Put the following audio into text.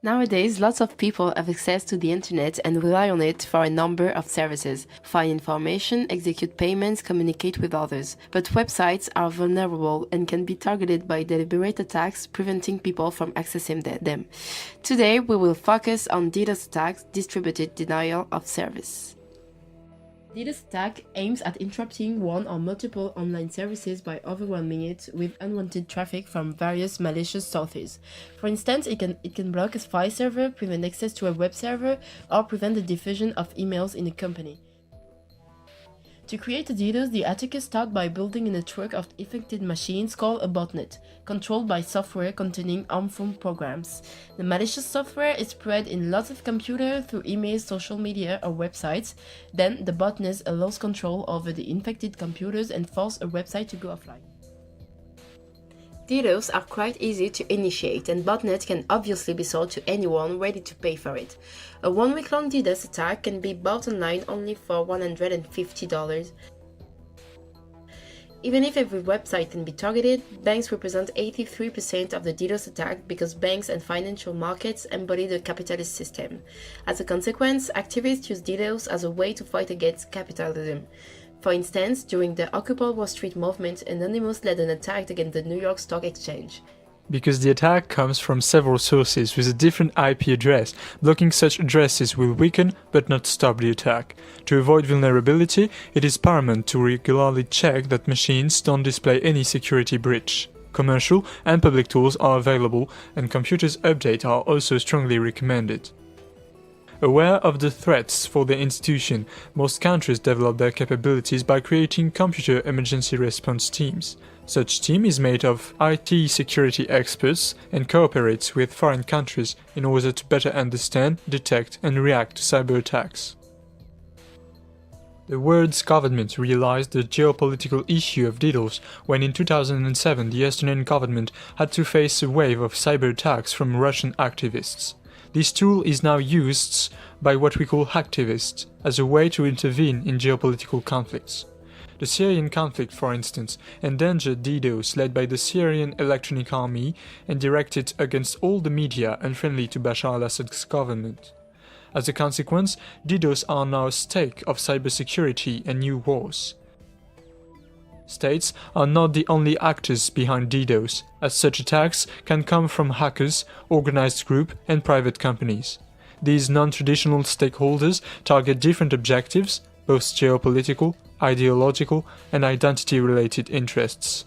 Nowadays, lots of people have access to the internet and rely on it for a number of services: find information, execute payments, communicate with others. But websites are vulnerable and can be targeted by deliberate attacks, preventing people from accessing them. Today, we will focus on DDoS attacks, distributed denial of service. DDoS attack aims at interrupting one or multiple online services by overwhelming it with unwanted traffic from various malicious sources. For instance, it can block a file server, prevent access to a web server, or prevent the diffusion of emails in a company. To create a DDoS, the attackers start by building a network of infected machines called a botnet, controlled by software containing harmful programs. The malicious software is spread in lots of computers through emails, social media, or websites. Then the botnet allows control over the infected computers and forces a website to go offline. DDoS are quite easy to initiate, and botnet can obviously be sold to anyone ready to pay for it. A one-week-long DDoS attack can be bought online only for $150. Even if every website can be targeted, banks represent 83% of the DDoS attack because banks and financial markets embody the capitalist system. As a consequence, activists use DDoS as a way to fight against capitalism. For instance, during the Occupy Wall Street movement, Anonymous led an attack against the New York Stock Exchange. Because the attack comes from several sources with a different IP address, blocking such addresses will weaken but not stop the attack. To avoid vulnerability, it is paramount to regularly check that machines don't display any security breach. Commercial and public tools are available, and computers updates are also strongly recommended. Aware of the threats for their institution, most countries develop their capabilities by creating computer emergency response teams. Such team is made of IT security experts and cooperates with foreign countries in order to better understand, detect and react to cyber attacks. The world's government realized the geopolitical issue of DDoS when in 2007 the Estonian government had to face a wave of cyber attacks from Russian activists. This tool is now used by what we call hacktivists as a way to intervene in geopolitical conflicts. The Syrian conflict, for instance, endangered DDoS led by the Syrian Electronic Army and directed against all the media unfriendly to Bashar al-Assad's government. As a consequence, DDoS are now a stake of cybersecurity and new wars. States are not the only actors behind DDoS, as such attacks can come from hackers, organized groups, and private companies. These non-traditional stakeholders target different objectives, both geopolitical, ideological, and identity-related interests.